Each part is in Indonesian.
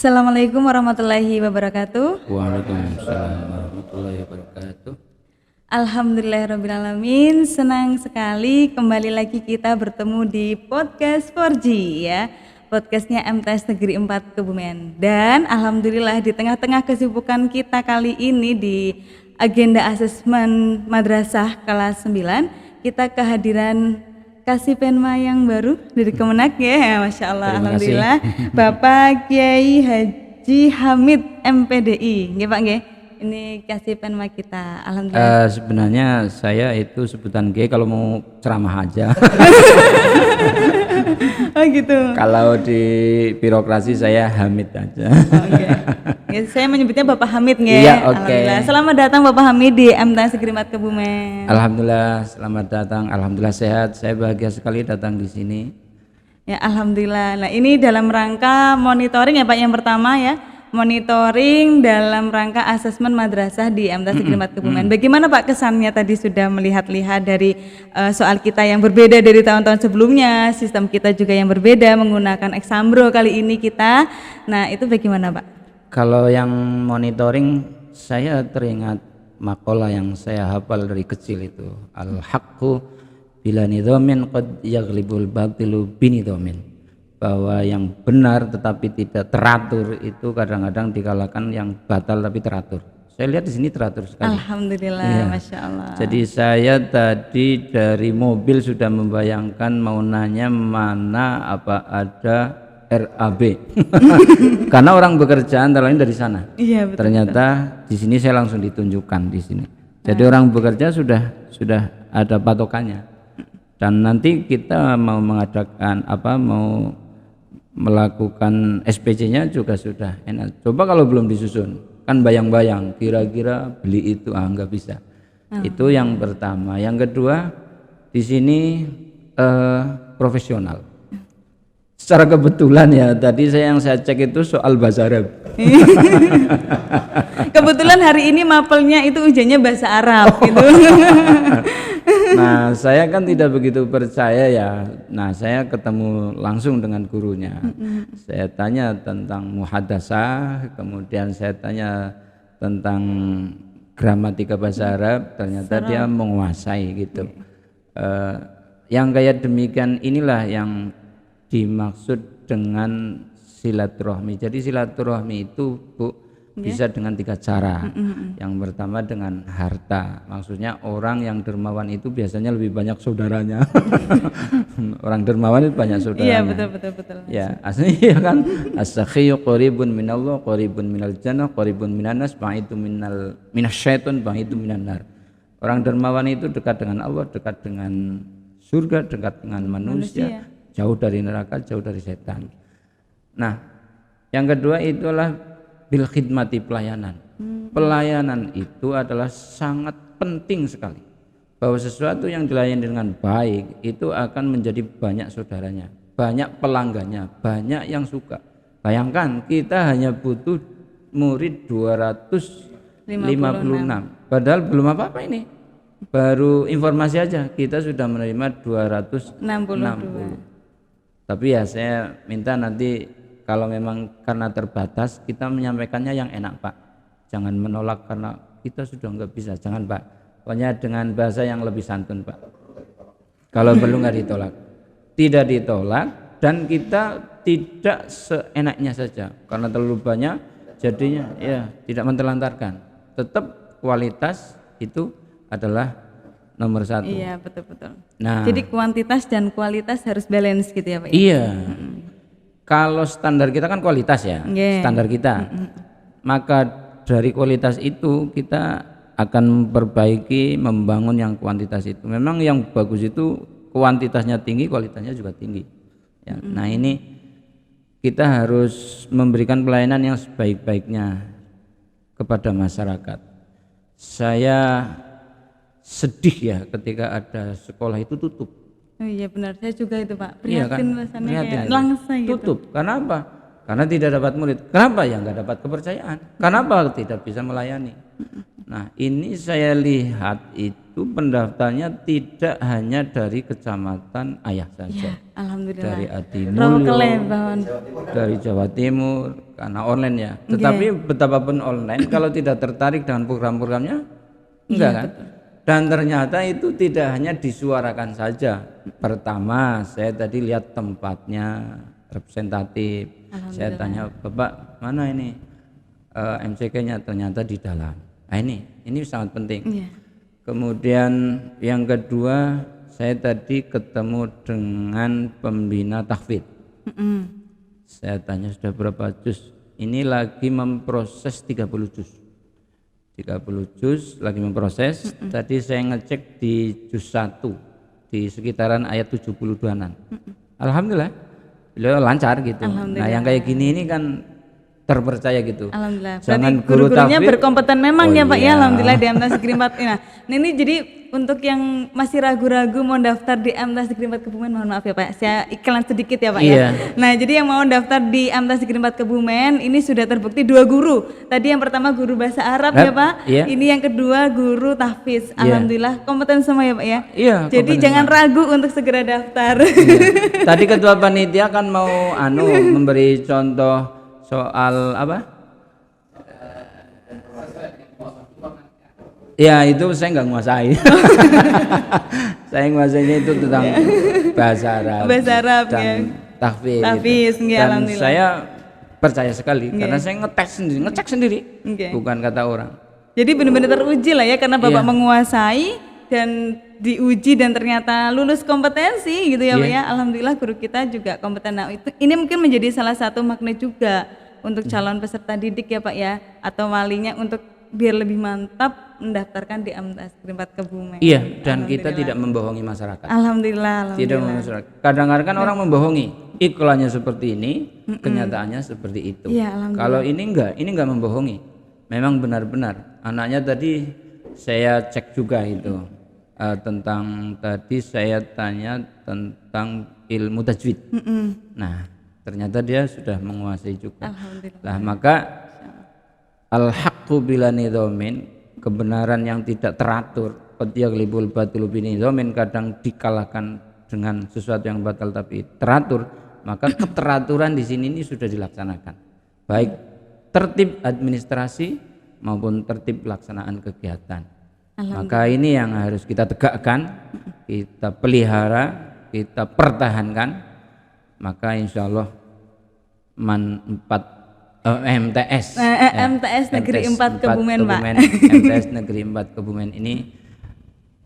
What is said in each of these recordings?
Assalamualaikum warahmatullahi wabarakatuh. Waalaikumsalam warahmatullahi wabarakatuh. Alhamdulillahirrabbilalamin. Senang sekali kembali lagi kita bertemu di podcast 4G ya. Podcastnya MTS Negeri 4 Kebumen. Dan alhamdulillah di tengah-tengah kesibukan kita kali ini di agenda asesmen madrasah kelas 9, kita kehadiran Kasih Penma yang baru dari Kemenak ya, Masya Allah, Terima kasih. alhamdulillah. Bapak Kiai Haji Hamid MPDI, nggih Pak nggih. Ini Kasih Penma kita, alhamdulillah. Sebenarnya saya itu sebutan G kalau mau ceramah aja. Oh gitu. Kalau di birokrasi saya Hamid aja. Oke. Ya, saya menyebutnya Bapak Hamid nggih. Iya, oke. Alhamdulillah. Selamat datang Bapak Hamid di MTS Negeri 4 Kebumen. Alhamdulillah, selamat datang. Alhamdulillah sehat. Saya bahagia sekali datang di sini. Ya alhamdulillah. Nah ini dalam rangka monitoring ya Pak yang pertama ya. Monitoring dalam rangka asesmen madrasah di MTS Negeri 4 Kebumen. Bagaimana Pak kesannya tadi sudah melihat-lihat dari soal kita yang berbeda dari tahun-tahun sebelumnya, sistem kita juga yang berbeda menggunakan Exambro kali ini kita. Nah itu bagaimana Pak? Kalau yang monitoring saya teringat makalah yang saya hafal dari kecil itu. Al-haqqu bila nidhamin qad yaghlibul batilu binidhamin. Bahwa yang benar tetapi tidak teratur itu kadang-kadang dikalahkan yang batal tapi teratur. Saya lihat di sini teratur sekali. Alhamdulillah, Iya. Masya Allah. Jadi saya tadi dari mobil sudah membayangkan mau nanya mana apa ada RAB. Karena orang bekerja antara lain dari sana. Iya betul. Ternyata di sini saya langsung ditunjukkan di sini. Jadi orang bekerja sudah ada patokannya. Dan nanti kita mau mengadakan mau melakukan SPC-nya juga sudah enak. Coba kalau belum disusun, kan bayang-bayang kira-kira beli itu nggak bisa. Itu yang pertama. Yang kedua, di sini profesional. Secara kebetulan ya, tadi yang saya cek itu soal bahasa Arab. Kebetulan hari ini mapelnya itu ujiannya bahasa Arab gitu. Nah, saya kan tidak begitu percaya ya. Nah, saya ketemu langsung dengan gurunya. Saya tanya tentang muhadasah, kemudian saya tanya tentang gramatika bahasa Arab, ternyata dia menguasai gitu. Yang kayak demikian inilah yang dimaksud dengan silaturahmi. Jadi silaturahmi itu Bu bisa dengan 3 cara. Yang pertama dengan harta. Maksudnya orang yang dermawan itu biasanya lebih banyak saudaranya. Orang dermawan itu banyak saudaranya. Iya betul. Ya, aslinya kan as-sakhiyu qaribun minallah, qaribun minal jannah, qaribun minan nas, ba'idu minasyaiton, ba'idu minan nar. Orang dermawan itu dekat dengan Allah, dekat dengan surga, dekat dengan manusia, jauh dari neraka, jauh dari setan. Nah, yang kedua itulah bil khidmati, pelayanan. Pelayanan itu adalah sangat penting sekali. Bahwa sesuatu yang dilayani dengan baik itu akan menjadi banyak saudaranya, banyak pelanggannya, banyak yang suka. Bayangkan kita hanya butuh murid 256. Padahal belum apa-apa ini. Baru informasi aja kita sudah menerima 262. Tapi ya saya minta nanti kalau memang karena terbatas kita menyampaikannya yang enak Pak. Jangan menolak karena kita sudah enggak bisa. Jangan Pak. Pokoknya dengan bahasa yang lebih santun Pak. Kalau perlu enggak ditolak. Tidak ditolak dan kita tidak seenaknya saja. Karena terlalu banyak jadinya ya tidak mentelantarkan. Tetap kualitas itu adalah nomor 1. Iya betul. Nah, jadi kuantitas dan kualitas harus balance gitu ya Pak. Iya. Kalau standar kita kan kualitas ya, standar kita. Maka dari kualitas itu kita akan memperbaiki, membangun yang kuantitas itu. Memang yang bagus itu kuantitasnya tinggi, kualitasnya juga tinggi. Ya, Nah ini kita harus memberikan pelayanan yang sebaik-baiknya kepada masyarakat. Saya sedih ya ketika ada sekolah itu tutup. Oh iya benar, saya juga itu Pak. Iya kan? Prihatin rasanya Prihatin kayak itu. langsung gitu. Tutup. Karena apa? Karena tidak dapat murid. Kenapa ya nggak dapat kepercayaan? Kenapa tidak bisa melayani? Nah ini saya lihat itu itu pendaftarnya tidak hanya dari kecamatan Ayah saja. Ya, alhamdulillah. Dari Rawa Adimulyo, Kelebon. dari Jawa Timur, karena online ya. Tetapi betapapun online, kalau tidak tertarik dengan program-programnya, enggak kan? Dan ternyata itu tidak hanya disuarakan saja. Pertama, saya tadi lihat tempatnya representatif. Saya tanya, Bapak mana ini MCK-nya? Ternyata di dalam. Nah ini sangat penting. Iya. Kemudian yang kedua, saya tadi ketemu dengan pembina tahfidz. Saya tanya sudah berapa juz? Ini lagi memproses 30 juz. 30 juz lagi memproses. Tadi saya ngecek di juz 1 di sekitaran ayat 72-an. Alhamdulillah. Beliau lancar gitu. Nah, yang kayak gini ini kan terpercaya gitu. Alhamdulillah. Jangan Berarti guru-gurunya tahfidz, berkompeten memang oh ya Pak iya. ya. Alhamdulillah di MTs Negeri 4. Nah, ini jadi untuk yang masih ragu-ragu mau daftar di MTs Negeri 4 Kebumen, mohon maaf ya Pak. Saya iklan sedikit ya Pak Iya. ya. Nah, jadi yang mau daftar di MTs Negeri 4 Kebumen ini sudah terbukti 2 guru. Tadi yang pertama guru bahasa Arab ya Pak. Iya. Ini yang kedua guru tahfidz. Alhamdulillah kompeten semua ya Pak ya. Iya, Jadi kompeten jangan semua. ragu untuk segera daftar. Iya. Tadi ketua panitia kan mau memberi contoh soal apa? Ya itu saya nggak nguasai. Saya nguasainya itu tentang bahasa Arab, Bahasa Arab, dan ya. tahfidz. Tahfidz, gitu. ya, Dan alhamdulillah. saya percaya sekali karena saya ngecek sendiri, Oke. bukan kata orang. Jadi benar-benar teruji lah ya karena Bapak Iya. menguasai dan diuji dan ternyata lulus kompetensi gitu ya Pak Iya. ya. Alhamdulillah guru kita juga kompeten. Nah, ini mungkin menjadi salah satu magnet juga untuk calon peserta didik ya Pak ya, atau walinya untuk biar lebih mantap mendaftarkan di MTs Negeri 4 Kebumen. Iya, dan kita tidak membohongi masyarakat. Alhamdulillah, Tidak alhamdulillah. masyarakat. Kadang-kadang kan orang membohongi. Iklannya seperti ini, kenyataannya seperti itu. Iya, alhamdulillah. Kalau ini enggak membohongi. Memang benar-benar. Anaknya tadi saya cek juga itu tentang tadi saya tanya tentang ilmu tajwid. Nah, ternyata dia sudah menguasai juga. Alhamdulillah. Lah maka al-haqqu bila nidhamin, kebenaran yang tidak teratur, qad yaghlibul batilu bi nidhamin, kadang dikalahkan dengan sesuatu yang batal tapi teratur, maka keteraturan di sini ini sudah dilaksanakan. Baik tertib administrasi maupun tertib pelaksanaan kegiatan. Maka ini yang harus kita tegakkan, kita pelihara, kita pertahankan, maka insya Allah MTS MTS Negeri 4 Kebumen, Pak. MTS Negeri 4 Kebumen ini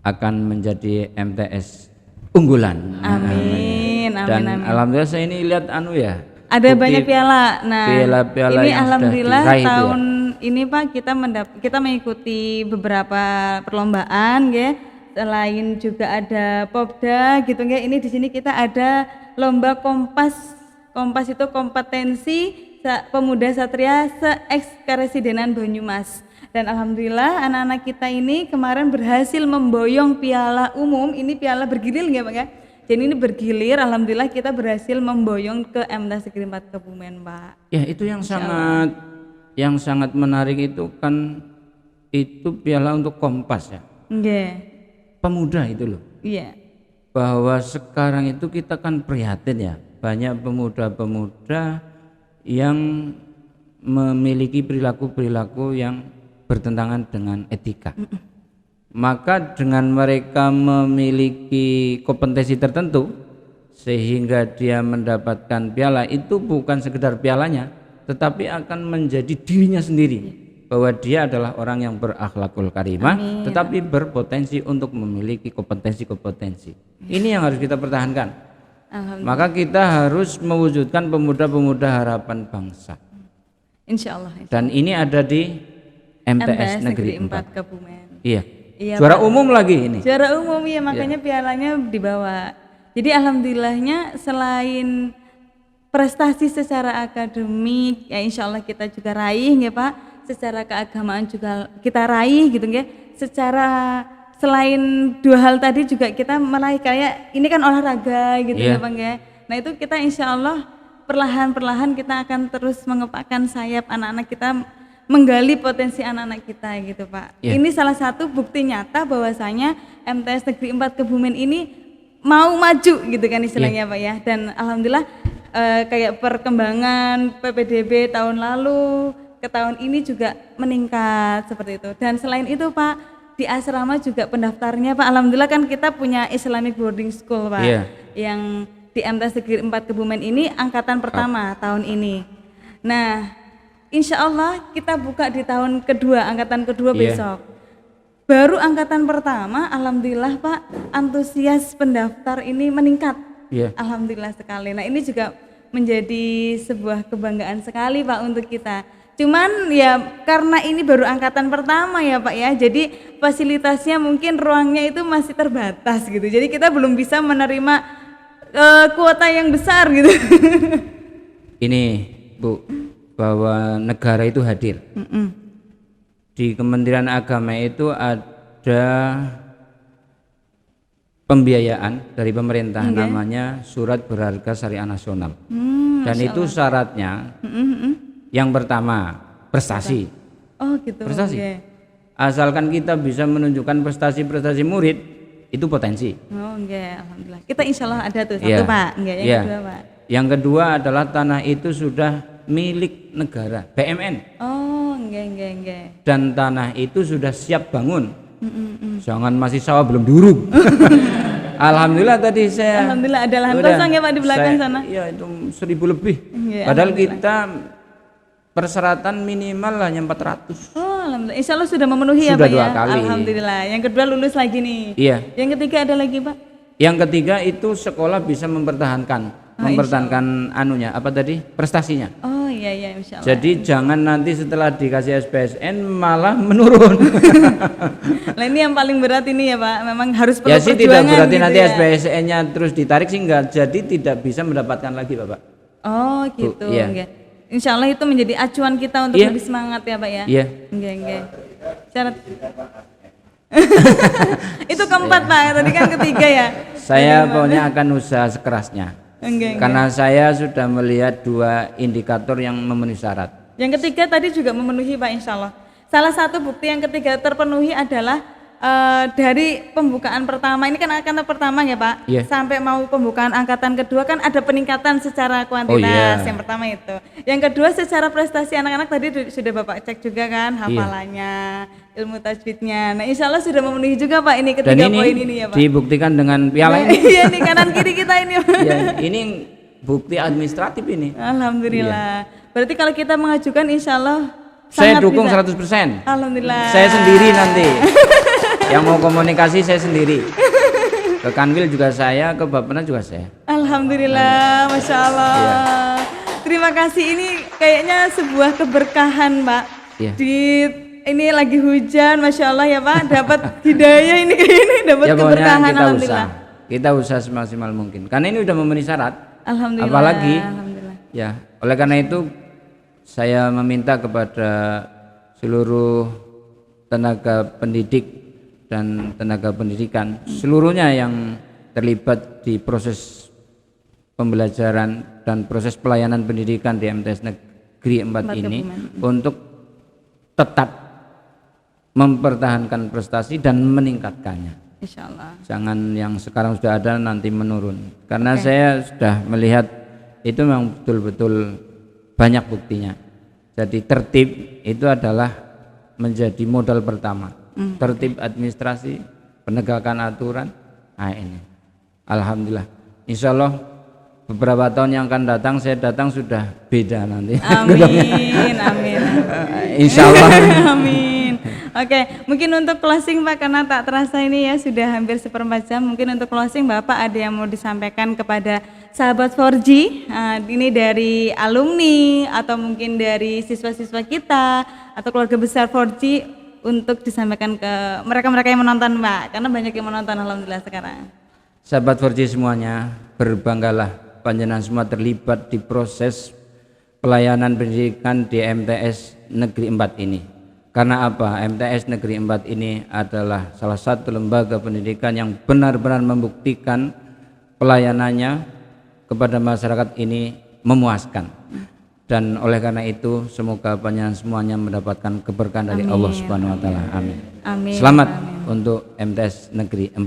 akan menjadi MTS unggulan. Amin, Dan amin, amin. alhamdulillah saya ini lihat Ada bukti banyak piala. Nah, piala-piala ini yang sudah alhamdulillah diraih itu ya. tahun ini Pak kita mengikuti beberapa perlombaan ya. Selain juga ada Popda gitu ya. Ini di sini kita ada lomba Kompas. Kompas itu kompetensi pemuda satria se-eks-Karesidenan Banyumas. Dan alhamdulillah anak-anak kita ini kemarin berhasil memboyong piala umum. Ini piala bergilir ya Pak ya. Jadi ini bergilir, alhamdulillah kita berhasil memboyong ke MTs Negeri 4 Kebumen, Pak. Ya itu yang sangat menarik itu kan itu piala untuk Kompas ya. Nggih. Pemuda itu loh. Iya. Bahwa sekarang itu kita kan prihatin ya. Banyak pemuda-pemuda yang memiliki perilaku-perilaku yang bertentangan dengan etika. Maka dengan mereka memiliki kompetensi tertentu sehingga dia mendapatkan piala, itu bukan sekedar pialanya, tetapi akan menjadi dirinya sendiri, bahwa dia adalah orang yang berakhlakul karimah. Amin. Tetapi berpotensi untuk memiliki kompetensi-kompetensi. Ini yang harus kita pertahankan. Maka kita harus mewujudkan pemuda-pemuda harapan bangsa. Insya Allah. Dan ini ada di MTS Negeri 4 Kebumen. Iya. Iya, Juara Pak. umum lagi ini. Juara umum ya, makanya pialanya dibawa. Jadi alhamdulillahnya selain prestasi secara akademik ya insya Allah kita juga raih ya Pak. Secara keagamaan juga kita raih gitu ya. Secara selain dua hal tadi juga kita meraih kayak ini kan olahraga gitu ya Bang ya. Nah itu kita insya Allah perlahan-perlahan kita akan terus mengepakkan sayap anak-anak kita menggali potensi anak-anak kita gitu Pak. Iya. Ini salah satu bukti nyata bahwasanya MTS Negeri 4 Kebumen ini mau maju gitu kan istilahnya Pak ya. Dan alhamdulillah kayak perkembangan PPDB tahun lalu ke tahun ini juga meningkat seperti itu. Dan selain itu Pak, di asrama juga pendaftarnya Pak, alhamdulillah kan kita punya Islamic Boarding School Pak, Iya. yang di MTS Negeri 4 Kebumen ini angkatan pertama tahun ini. Nah, insya Allah kita buka di tahun kedua, angkatan kedua Iya. besok. Baru angkatan pertama, alhamdulillah Pak, antusias pendaftar ini meningkat. Iya. Alhamdulillah sekali. Nah ini juga menjadi sebuah kebanggaan sekali Pak untuk kita. Cuman ya karena ini baru angkatan pertama ya Pak ya, jadi fasilitasnya mungkin ruangnya itu masih terbatas gitu. Jadi kita belum bisa menerima kuota yang besar gitu. Ini Bu, bahwa negara itu hadir. Di Kementerian Agama itu ada pembiayaan dari pemerintah namanya Surat Berharga Syariah Nasional. Dan itu syaratnya yang pertama prestasi. Oh gitu. Prestasi. Oke. Asalkan kita bisa menunjukkan prestasi-prestasi murid, itu potensi. Oh enggak, alhamdulillah. Kita insya Allah ada tuh satu Iya. Pak. Enggak, yang Iya. kedua Pak. Yang kedua adalah tanah itu sudah milik negara, BMN. Oh enggak. Dan tanah itu sudah siap bangun. Jangan masih sawah belum diuruk. Alhamdulillah tadi saya. Alhamdulillah ada lahan udah, kosong ya Pak di belakang sana. Iya itu 1000 lebih. Iya, Padahal alhamdulillah. kita persyaratan minimal hanya 400. Oh alhamdulillah. Insya Allah sudah memenuhi ya Sudah Pak ya. 2 kali. Alhamdulillah. Yang kedua lulus lagi nih. Iya. Yang ketiga ada lagi Pak. Yang ketiga itu sekolah bisa mempertahankan anunya apa tadi prestasinya. Oh iya insya Allah. Jadi jangan nanti setelah dikasih SPSN malah menurun. Nah ini yang paling berat ini ya Pak. Memang harus perlu Ya sih tidak perjuangan berarti gitu nanti ya. SPSN-nya terus ditarik sih enggak. Jadi tidak bisa mendapatkan lagi Bapak. Oh gitu. iya. Enggak. Insya Allah itu menjadi acuan kita untuk Iya. lebih semangat ya Pak ya. Iya. Enggak. Syarat. Itu keempat Pak. Tadi kan ketiga ya. Saya pokoknya akan usaha sekerasnya. Enggak. Karena saya sudah melihat 2 indikator yang memenuhi syarat. Yang ketiga tadi juga memenuhi Pak insya Allah. Salah satu bukti yang ketiga terpenuhi adalah dari pembukaan pertama, ini kan angkatan pertama ya Pak, Iya. sampai mau pembukaan angkatan kedua kan ada peningkatan secara kuantitas. Oh, iya. Yang pertama itu. Yang kedua secara prestasi anak-anak tadi sudah Bapak cek juga kan, hafalannya, ilmu tajwidnya. Nah insya Allah sudah memenuhi juga Pak ini Dan ketiga ini poin ini ya Pak. dibuktikan dengan piala ini. Iya nih kanan kiri kita ini Pak. Ya, ini bukti administratif ini. Alhamdulillah. Berarti kalau kita mengajukan insya Allah Saya sangat dukung bisa. 100%. Alhamdulillah. Saya sendiri nanti. Yang mau komunikasi saya sendiri. Ke Kanwil juga saya, ke Bappenas juga saya. Alhamdulillah, masya Allah. Iya. Terima kasih, ini kayaknya sebuah keberkahan Pak. Iya. Ini lagi hujan, masya Allah ya Pak. Dapat hidayah ini kayak ini, dapat Ya pokoknya keberkahan. kita usaha. Alhamdulillah. Kita usaha semaksimal mungkin. Karena ini udah memenuhi syarat. Alhamdulillah. Apalagi Alhamdulillah. ya, oleh karena itu saya meminta kepada seluruh tenaga pendidik dan tenaga pendidikan seluruhnya yang terlibat di proses pembelajaran dan proses pelayanan pendidikan di MTS Negeri 4 ini untuk tetap mempertahankan prestasi dan meningkatkannya. Insya Allah. Jangan yang sekarang sudah ada nanti menurun. Karena saya sudah melihat itu memang betul-betul banyak buktinya. Jadi tertib itu adalah menjadi modal pertama. Tertib administrasi, penegakan aturan. Nah ini, alhamdulillah. Insya Allah beberapa tahun yang akan datang saya datang sudah beda nanti. Amin, amin. Insya Allah. Amin. Oke, mungkin untuk closing Pak, karena tak terasa ini ya sudah hampir 1/4 jam. Mungkin untuk closing Bapak ada yang mau disampaikan kepada sahabat 4G, ini dari alumni atau mungkin dari siswa-siswa kita atau keluarga besar 4G untuk disampaikan ke mereka-mereka yang menonton Pak, karena banyak yang menonton alhamdulillah sekarang. Sahabat 4G semuanya, berbanggalah panjenengan semua terlibat di proses pelayanan pendidikan di MTS Negeri 4 ini. Karena apa? MTS Negeri 4 ini adalah salah satu lembaga pendidikan yang benar-benar membuktikan pelayanannya kepada masyarakat ini memuaskan. Dan oleh karena itu semoga panjenengan semuanya mendapatkan keberkahan dari Allah Subhanahu wa taala. Amin. Amin. Selamat Amin. untuk MTS Negeri 4.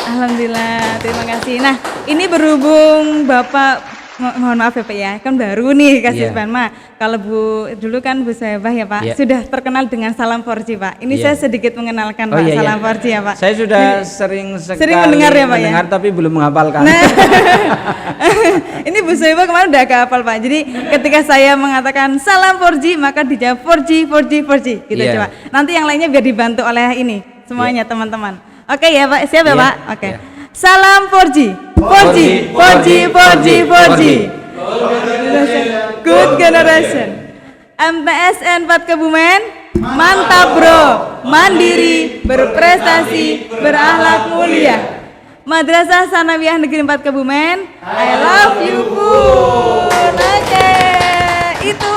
Alhamdulillah, terima kasih. Nah, ini berhubung Bapak, mohon maaf ya Pak ya, kan baru nih kasih Spanma. Kalau Bu dulu kan Bu Soebah ya Pak, sudah terkenal dengan salam 4G Pak. Ini saya sedikit mengenalkan Pak, salam 4G ya Pak. Saya sudah sering sekali mendengar ya Pak mendengar, tapi belum menghafalkan. Nah, ini Bu Soebah kemarin udah agak hafal Pak. Jadi ketika saya mengatakan salam 4G, maka dijawab 4G, 4G, 4G gitu coba. Nanti yang lainnya biar dibantu oleh ini semuanya teman-teman. Oke ya Pak, siap ya Pak? Oke. Salam 4G. 4G, 4G, 4G, 4G. Good generation. MTS 4 Kebumen, mantap bro, mandiri, berprestasi, berakhlak mulia. Madrasah Sanawiyah Negeri 4 Kebumen, I love you Pun. Oke, itu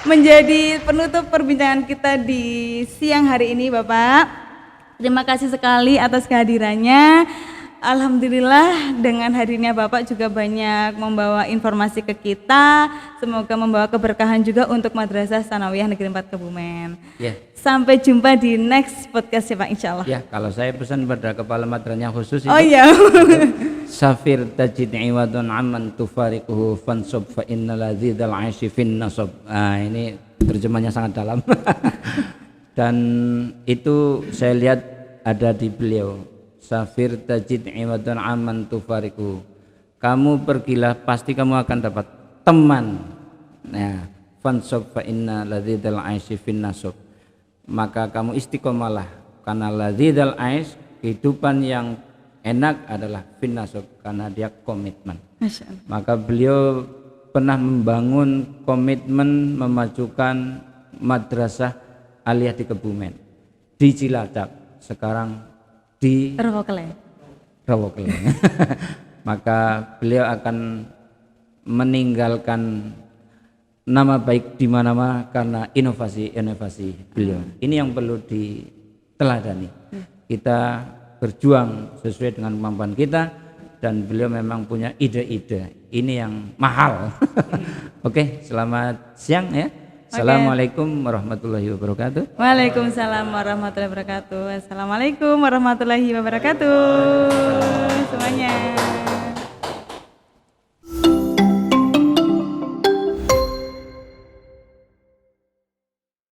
menjadi penutup perbincangan kita di siang hari ini Bapak. Terima kasih sekali atas kehadirannya. Alhamdulillah dengan hadirnya Bapak juga banyak membawa informasi ke kita. Semoga membawa keberkahan juga untuk Madrasah Sanawiyah Negeri 4 Kebumen. Sampai jumpa di next podcast ya Pak, insya Allah. Ya, kalau saya pesan pada kepala madrasahnya khusus itu. Oh iya. Safir tajid iwadun amman tufariquhu fansub fa innal ladzidal aishi fin nasab. Nah, ini terjemahnya sangat dalam. Dan itu saya lihat ada di beliau. Safir tajid iwadun amman tufariquhu. Kamu pergilah, pasti kamu akan dapat teman. Nah, fansub fa innal ladzidal aishi fin nasab. Maka kamu istiqomalah, karena ladzidal aish, kehidupan yang enak adalah fin nasab, karena dia komitmen. Maka beliau pernah membangun komitmen memajukan madrasah aliyah di Kebumen, di Cilacap, sekarang di Rawokele. Maka beliau akan meninggalkan nama baik di mana-mana karena inovasi beliau. Ini yang perlu diteladani. Kita berjuang sesuai dengan kemampuan kita, dan beliau memang punya ide-ide. Ini yang mahal. Oke, selamat siang ya. Assalamualaikum warahmatullahi wabarakatuh. Waalaikumsalam warahmatullahi wabarakatuh. Assalamualaikum warahmatullahi wabarakatuh semuanya.